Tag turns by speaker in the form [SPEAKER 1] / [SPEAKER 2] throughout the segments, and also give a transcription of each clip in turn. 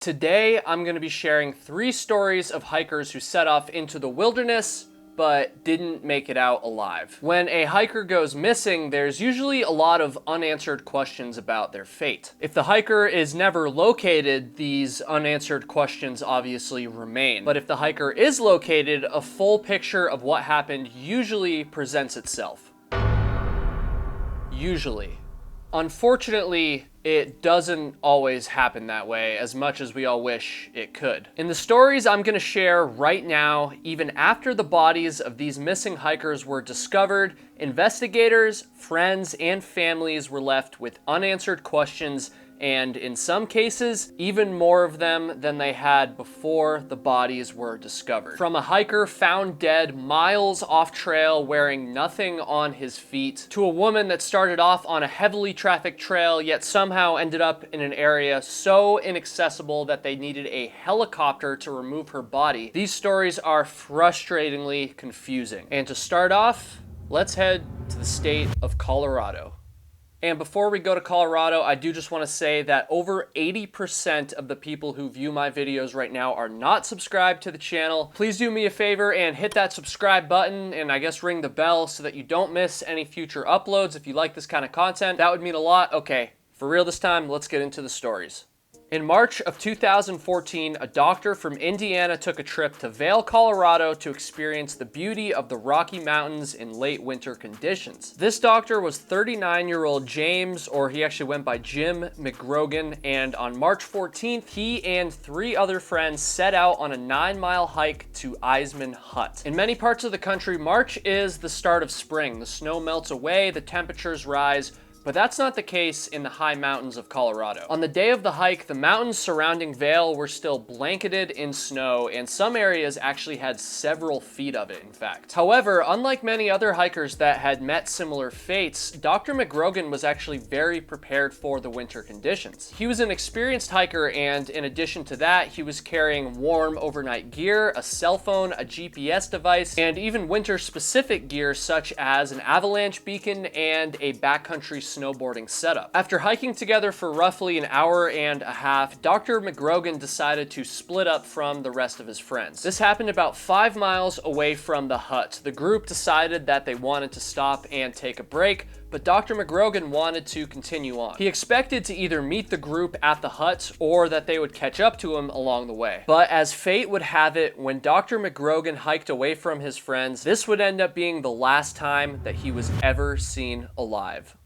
[SPEAKER 1] Today, I'm going to be sharing 3 stories of hikers who set off into the wilderness but didn't make it out alive. When a hiker goes missing, there's usually a lot of unanswered questions about their fate. If the hiker is never located, these unanswered questions obviously remain. But if the hiker is located, a full picture of what happened usually presents itself. Usually. Unfortunately, it doesn't always happen that way, as much as we all wish it could. In the stories I'm going to share right now, even after the bodies of these missing hikers were discovered, investigators, friends, and families were left with unanswered questions, and in some cases, even more of them than they had before the bodies were discovered. From a hiker found dead miles off trail wearing nothing on his feet, to a woman that started off on a heavily trafficked trail yet somehow ended up in an area so inaccessible that they needed a helicopter to remove her body. These stories are frustratingly confusing. And to start off, let's head to the state of Colorado. And before we go to Colorado, I do just want to say that over 80% of the people who view my videos right now are not subscribed to the channel. Please do me a favor and hit that subscribe button and I guess ring the bell so that you don't miss any future uploads. If you like this kind of content, that would mean a lot. Okay, for real this time, let's get into the stories. In March of 2014, a doctor from Indiana took a trip to Vail, Colorado to experience the beauty of the Rocky Mountains in late winter conditions. This doctor was 39-year-old James, or he actually went by Jim McGrogan, and on March 14th, he and 3 other friends set out on a 9-mile hike to Eisman Hut. In many parts of the country, March is the start of spring. The snow melts away, the temperatures rise, but that's not the case in the high mountains of Colorado. On the day of the hike, the mountains surrounding Vail were still blanketed in snow, and some areas actually had several feet of it, in fact. However, unlike many other hikers that had met similar fates, Dr. McGrogan was actually very prepared for the winter conditions. He was an experienced hiker, and in addition to that, he was carrying warm overnight gear, a cell phone, a GPS device, and even winter-specific gear such as an avalanche beacon and a backcountry snowboarding setup. After hiking together for roughly an hour and a half, Dr. McGrogan decided to split up from the rest of his friends. This happened about 5 miles away from the hut. The group decided that they wanted to stop and take a break, but Dr. McGrogan wanted to continue on. He expected to either meet the group at the hut or that they would catch up to him along the way. But as fate would have it, when Dr. McGrogan hiked away from his friends, this would end up being the last time that he was ever seen alive.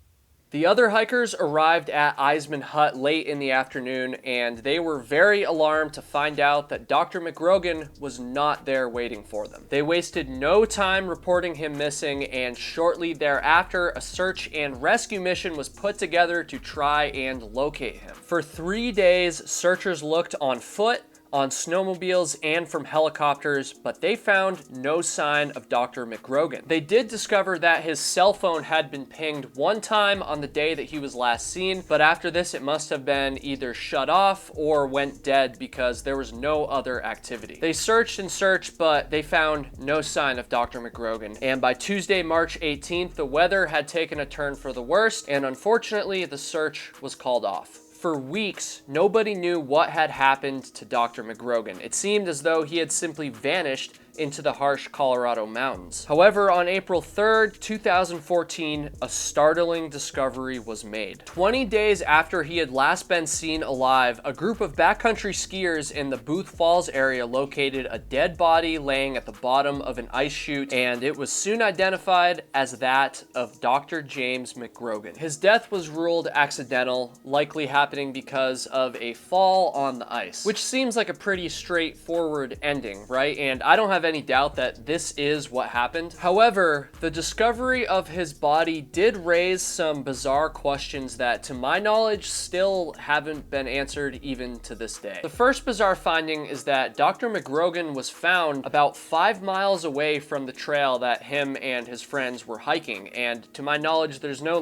[SPEAKER 1] The other hikers arrived at Eisman Hut late in the afternoon, and they were very alarmed to find out that Dr. McGrogan was not there waiting for them. They wasted no time reporting him missing, and shortly thereafter, a search and rescue mission was put together to try and locate him. For 3 days, searchers looked on foot, on snowmobiles, and from helicopters, but they found no sign of Dr. McGrogan. They did discover that his cell phone had been pinged one time on the day that he was last seen, but after this it must have been either shut off or went dead because there was no other activity. They searched and searched, but they found no sign of Dr. McGrogan. And by Tuesday, March 18th, the weather had taken a turn for the worst, and unfortunately the search was called off. For weeks, nobody knew what had happened to Dr. McGrogan. It seemed as though he had simply vanished into the harsh Colorado mountains. However, on April 3rd, 2014, a startling discovery was made. 20 days after he had last been seen alive, a group of backcountry skiers in the Booth Falls area located a dead body laying at the bottom of an ice chute, and it was soon identified as that of Dr. James McGrogan. His death was ruled accidental, likely happening because of a fall on the ice, which seems like a pretty straightforward ending, right? And I don't have any doubt that this is what happened. However, the discovery of his body did raise some bizarre questions that, to my knowledge, still haven't been answered even to this day. The first bizarre finding is that Dr. McGrogan was found about 5 miles away from the trail that him and his friends were hiking, and to my knowledge, there's no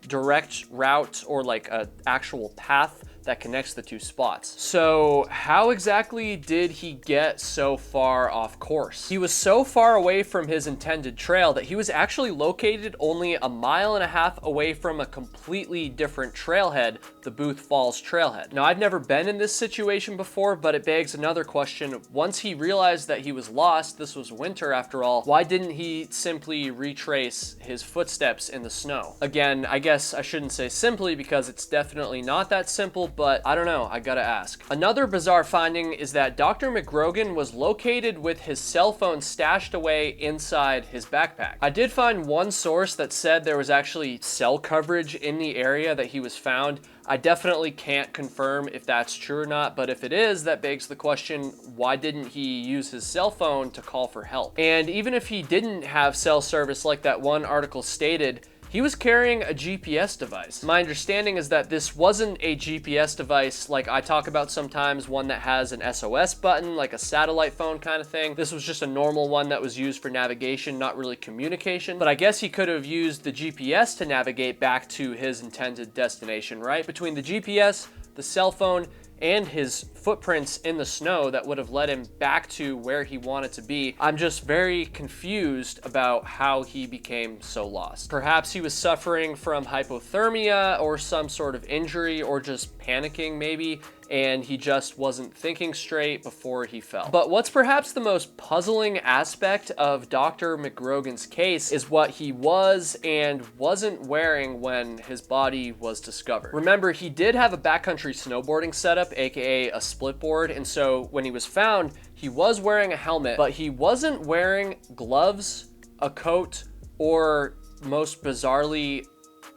[SPEAKER 1] direct route or a actual path that connects the two spots. So how exactly did he get so far off course? He was so far away from his intended trail that he was actually located only 1.5 miles away from a completely different trailhead, the Booth Falls trailhead. Now, I've never been in this situation before, but it begs another question. Once he realized that he was lost, this was winter after all, why didn't he simply retrace his footsteps in the snow? Again, I guess I shouldn't say simply because it's definitely not that simple, but I don't know, I gotta ask. Another bizarre finding is that Dr. McGrogan was located with his cell phone stashed away inside his backpack. I did find one source that said there was actually cell coverage in the area that he was found. I definitely can't confirm if that's true or not, but if it is, that begs the question, why didn't he use his cell phone to call for help? And even if he didn't have cell service like that one article stated, he was carrying a GPS device. My understanding is that this wasn't a GPS device like I talk about sometimes, one that has an SOS button, like a satellite phone kind of thing. This was just a normal one that was used for navigation, not really communication. But I guess he could have used the GPS to navigate back to his intended destination, right? Between the GPS, the cell phone, and his footprints in the snow that would have led him back to where he wanted to be, I'm just very confused about how he became so lost. Perhaps he was suffering from hypothermia or some sort of injury, or just panicking maybe, and he just wasn't thinking straight before he fell. But what's perhaps the most puzzling aspect of Dr. McGrogan's case is what he was and wasn't wearing when his body was discovered. Remember, he did have a backcountry snowboarding setup, aka a split board, and so when he was found, he was wearing a helmet, but he wasn't wearing gloves, a coat, or most bizarrely,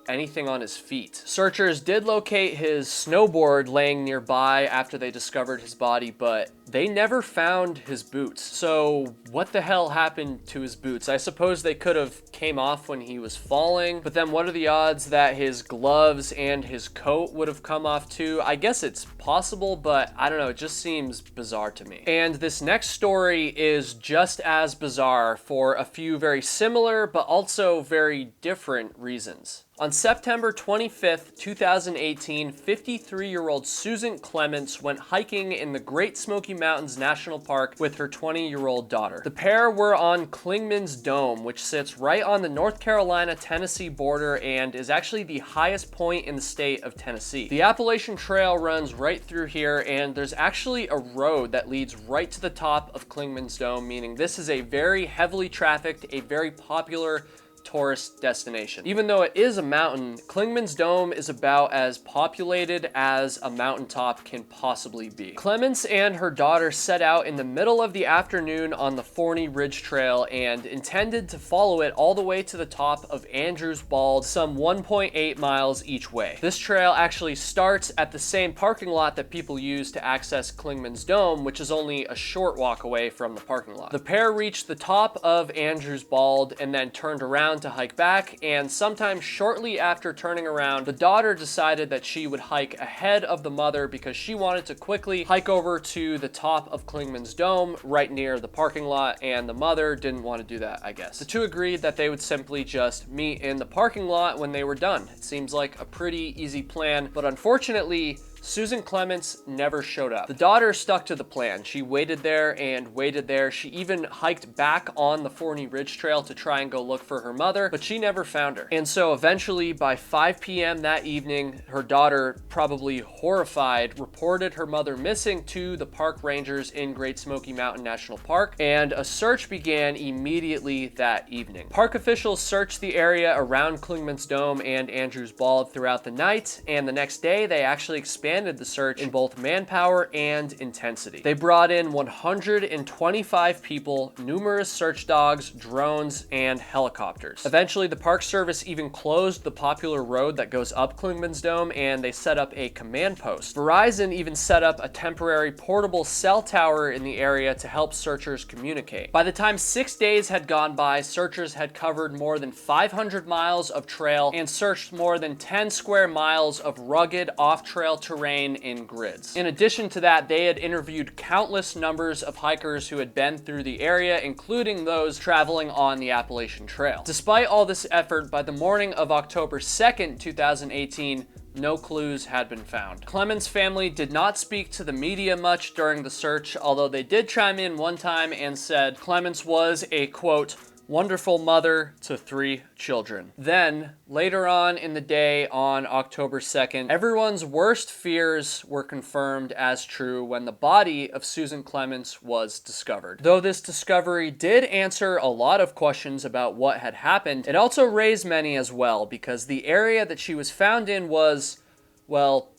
[SPEAKER 1] anything on his feet. Searchers did locate his snowboard laying nearby after they discovered his body, but they never found his boots. So what the hell happened to his boots? I suppose they could have came off when he was falling, but then what are the odds that his gloves and his coat would have come off too? I guess it's possible, but I don't know, it just seems bizarre to me. And this next story is just as bizarre for a few very similar, but also very different reasons. On September 25th, 2018, 53-year-old Susan Clements went hiking in the Great Smoky Mountains National Park with her 20-year-old daughter. The pair were on Clements Dome, which sits right on the North Carolina-Tennessee border and is actually the highest point in the state of Tennessee. The Appalachian Trail runs right through here, and there's actually a road that leads right to the top of Clements Dome, meaning this is a very heavily trafficked, a very popular tourist destination. Even though it is a mountain, Clements Dome is about as populated as a mountaintop can possibly be. Clements and her daughter set out in the middle of the afternoon on the Forney Ridge Trail and intended to follow it all the way to the top of Andrews Bald, some 1.8 miles each way. This trail actually starts at the same parking lot that people use to access Clements Dome, which is only a short walk away from the parking lot. The pair reached the top of Andrews Bald and then turned around to hike back, and sometime shortly after turning around, the daughter decided that she would hike ahead of the mother because she wanted to quickly hike over to the top of Clements Dome right near the parking lot, and the mother didn't want to do that, I guess. The two agreed that they would simply just meet in the parking lot when they were done. It seems like a pretty easy plan, but unfortunately, Susan Clements never showed up. The daughter stuck to the plan. She waited there and waited there. She even hiked back on the Forney Ridge Trail to try and go look for her mother, but she never found her. And so eventually by 5 p.m. that evening, her daughter, probably horrified, reported her mother missing to the park rangers in Great Smoky Mountain National Park, and a search began immediately that evening. Park officials searched the area around Clements Dome and Andrews Bald throughout the night, and the next day they actually expanded the search in both manpower and intensity. They brought in 125 people, numerous search dogs, drones, and helicopters. Eventually, the Park Service even closed the popular road that goes up Clements Dome, and they set up a command post. Verizon even set up a temporary portable cell tower in the area to help searchers communicate. By the time 6 days had gone by, searchers had covered more than 500 miles of trail and searched more than 10 square miles of rugged off-trail terrain in grids. In addition to that, they had interviewed countless numbers of hikers who had been through the area, including those traveling on the Appalachian Trail. Despite all this effort, by the morning of October 2nd, 2018, no clues had been found. Clements' family did not speak to the media much during the search, although they did chime in one time and said Clements was a, quote, wonderful mother to 3 children. Then, later on in the day on October 2nd, everyone's worst fears were confirmed as true when the body of Susan Clements was discovered. Though this discovery did answer a lot of questions about what had happened, it also raised many as well, because the area that she was found in was, well,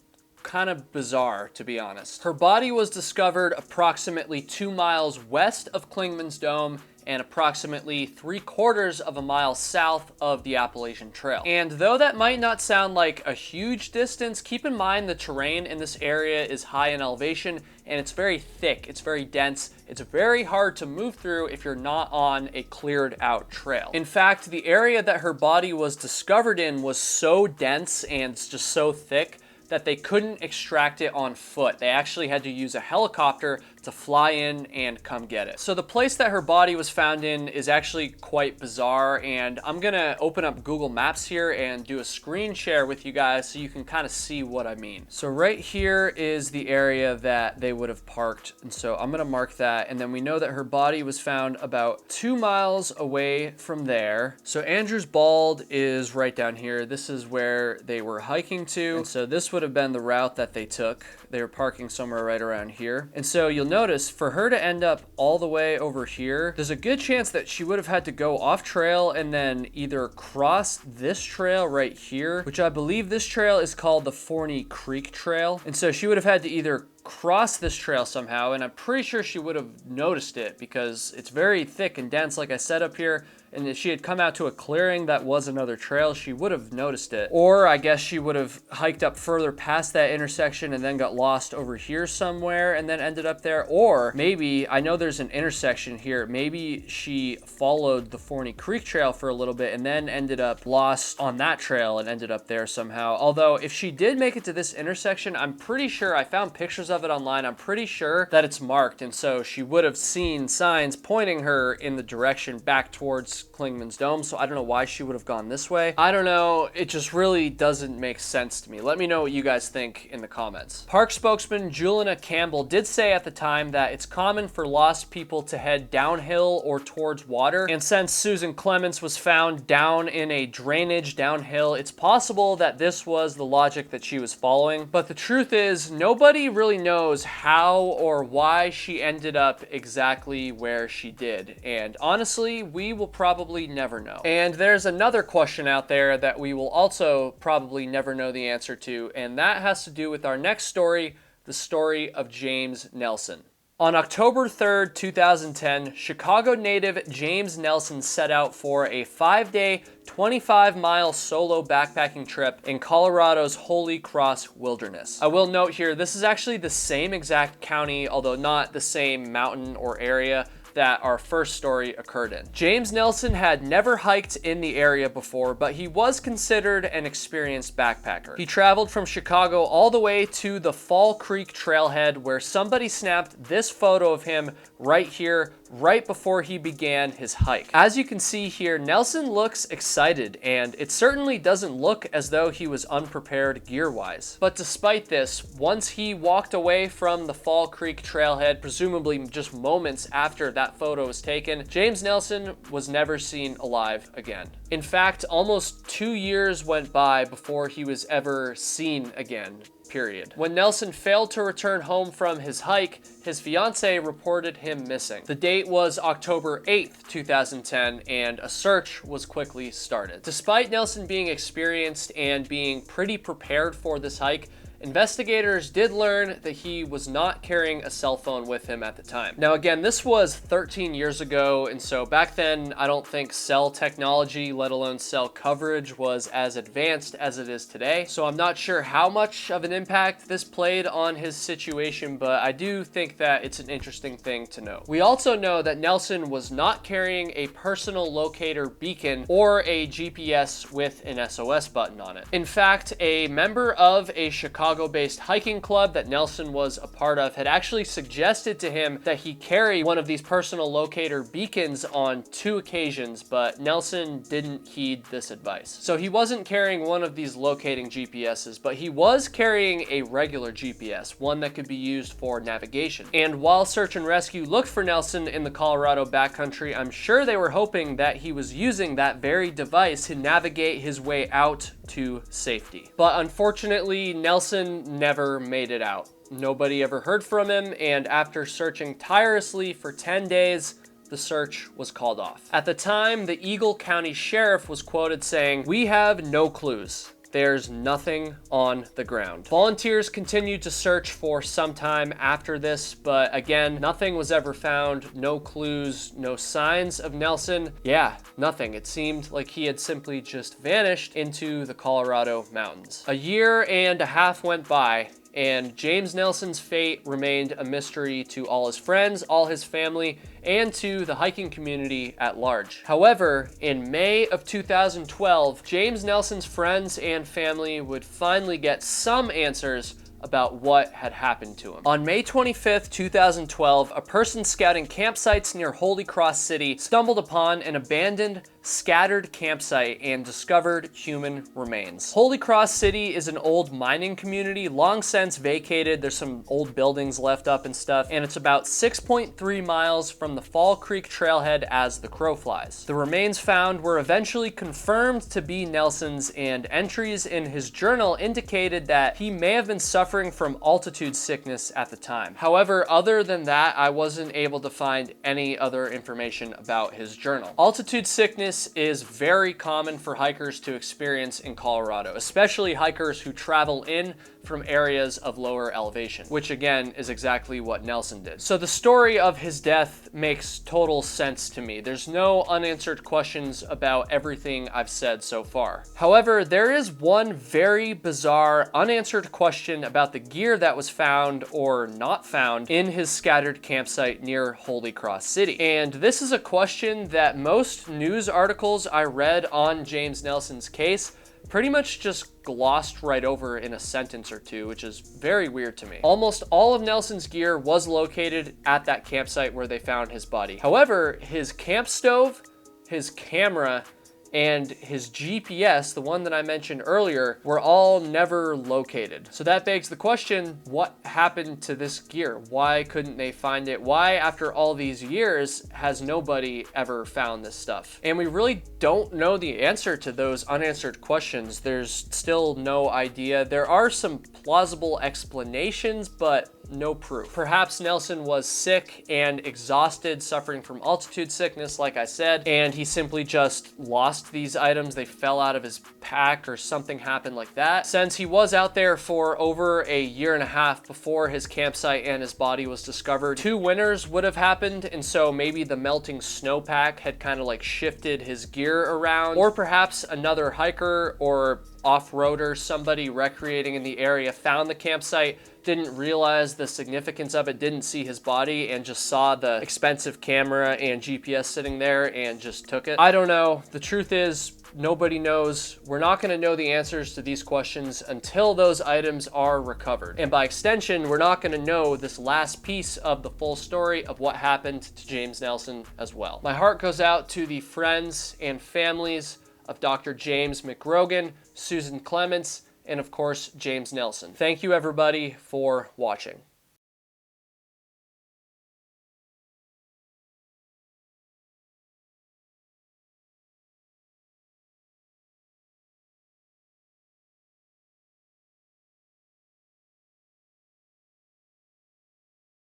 [SPEAKER 1] kind of bizarre, to be honest. Her body was discovered approximately 2 miles west of Clingman's Dome and approximately 3/4 of a mile south of the Appalachian Trail. And though that might not sound like a huge distance, keep in mind the terrain in this area is high in elevation and it's very thick, it's very dense, it's very hard to move through if you're not on a cleared out trail. In fact, the area that her body was discovered in was so dense and just so thick that they couldn't extract it on foot. They actually had to use a helicopter to fly in and come get it. So the place that her body was found in is actually quite bizarre, and I'm gonna open up Google Maps here and do a screen share with you guys so you can kind of see what I mean. So right here is the area that they would have parked, and so I'm gonna mark that, and then we know that her body was found about 2 miles away from there. So Andrews Bald is right down here. This is where they were hiking to, and so this would have been the route that they took. They were parking somewhere right around here. And so you'll notice for her to end up all the way over here, there's a good chance that she would have had to go off trail and then either cross this trail right here, which I believe this trail is called the Forney Creek Trail. And so she would have had to either cross this trail somehow, and I'm pretty sure she would have noticed it because it's very thick and dense, like I said up here. And if she had come out to a clearing that was another trail, she would have noticed it. Or I guess she would have hiked up further past that intersection and then got lost over here somewhere and then ended up there. Or maybe, I know there's an intersection here, maybe she followed the Forney Creek Trail for a little bit and then ended up lost on that trail and ended up there somehow. Although if she did make it to this intersection, I'm pretty sure, I found pictures of it online, I'm pretty sure that it's marked, and so she would have seen signs pointing her in the direction back towards Clingman's Dome. So I don't know why she would have gone this way. I don't know, it just really doesn't make sense to me. Let me know what you guys think in the comments. Park spokesman Juliana Campbell did say at the time that it's common for lost people to head downhill or towards water, and since Susan Clements was found down in a drainage downhill, it's possible that this was the logic that she was following. But the truth is, nobody really knows how or why she ended up exactly where she did, and honestly, we will probably never know. And there's another question out there that we will also probably never know the answer to, and that has to do with our next story, the story of James Nelson. On October 3rd, 2010, Chicago native James Nelson set out for a 5-day, 25-mile solo backpacking trip in Colorado's Holy Cross Wilderness. I will note here, this is actually the same exact county, although not the same mountain or area that our first story occurred in. James Nelson had never hiked in the area before, but he was considered an experienced backpacker. He traveled from Chicago all the way to the Fall Creek trailhead, where somebody snapped this photo of him right here, right before he began his hike. As you can see here, Nelson looks excited, and it certainly doesn't look as though he was unprepared gear-wise. But despite this, once he walked away from the Fall Creek trailhead, presumably just moments after that photo was taken, James Nelson was never seen alive again. In fact, almost 2 years went by before he was ever seen again. Period. When Nelson failed to return home from his hike, his fiancée reported him missing. The date was October 8th, 2010, and a search was quickly started. Despite Nelson being experienced and being pretty prepared for this hike, investigators did learn that he was not carrying a cell phone with him at the time. Now again, this was 13 years ago, and so back then I don't think cell technology, let alone cell coverage, was as advanced as it is today. So I'm not sure how much of an impact this played on his situation, but I do think that it's an interesting thing to know. We also know that Nelson was not carrying a personal locator beacon or a GPS with an SOS button on it. In fact, a member of a Chicago Chicago-based hiking club that Nelson was a part of had actually suggested to him that he carry one of these personal locator beacons on 2 occasions, but Nelson didn't heed this advice. So he wasn't carrying one of these locating GPSs, but he was carrying a regular GPS, one that could be used for navigation. And while search and rescue looked for Nelson in the Colorado backcountry, I'm sure they were hoping that he was using that very device to navigate his way out to safety. But unfortunately, Nelson never made it out. Nobody ever heard from him, and after searching tirelessly for 10 days, the search was called off. At the time, the Eagle County Sheriff was quoted saying, "We have no clues. There's nothing on the ground." Volunteers continued to search for some time after this, but again, nothing was ever found. No clues, no signs of Nelson. Yeah, nothing. It seemed like he had simply just vanished into the Colorado mountains. A year and a half went by, and James Nelson's fate remained a mystery to all his friends, all his family, and to the hiking community at large. However, in May of 2012, James Nelson's friends and family would finally get some answers about what had happened to him. On May 25th, 2012, a person scouting campsites near Holy Cross City stumbled upon an abandoned, scattered campsite and discovered human remains. Holy Cross City is an old mining community, long since vacated. There's some old buildings left up and stuff, and it's about 6.3 miles from the Fall Creek trailhead as the crow flies. The remains found were eventually confirmed to be Nelson's, and entries in his journal indicated that he may have been suffering from altitude sickness at the time. However, other than that, I wasn't able to find any other information about his journal. Altitude sickness is very common for hikers to experience in Colorado, especially hikers who travel in from areas of lower elevation, which again is exactly what Nelson did. So the story of his death makes total sense to me. There's no unanswered questions about everything I've said so far. However, there is one very bizarre unanswered question about the gear that was found or not found in his scattered campsite near Holy Cross City. And this is a question that most news articles I read on James Nelson's case pretty much just glossed right over in a sentence or two, which is very weird to me. Almost all of Nelson's gear was located at that campsite where they found his body. However, his camp stove, his camera, and his GPS, the one that I mentioned earlier, were all never located. So that begs the question, what happened to this gear? Why couldn't they find it? Why, after all these years, has nobody ever found this stuff? And we really don't know the answer to those unanswered questions. There's still no idea. There are some plausible explanations, but no proof. Perhaps Nelson was sick and exhausted, suffering from altitude sickness, like I said, and he simply just lost these items. They fell out of his pack or something happened like that. Since he was out there for over a year and a half before his campsite and his body was discovered, 2 winters would have happened, and so maybe the melting snowpack had kind of like shifted his gear around, or perhaps another hiker or off-roader, somebody recreating in the area, found the campsite, didn't realize the significance of it, didn't see his body, and just saw the expensive camera and GPS sitting there and just took it. I don't know. The truth is, nobody knows. We're not going to know the answers to these questions until those items are recovered. And by extension, we're not going to know this last piece of the full story of what happened to James Nelson as well. My heart goes out to the friends and families of Dr. James McGrogan, Susan Clements, and of course, James Nelson. Thank you everybody for watching.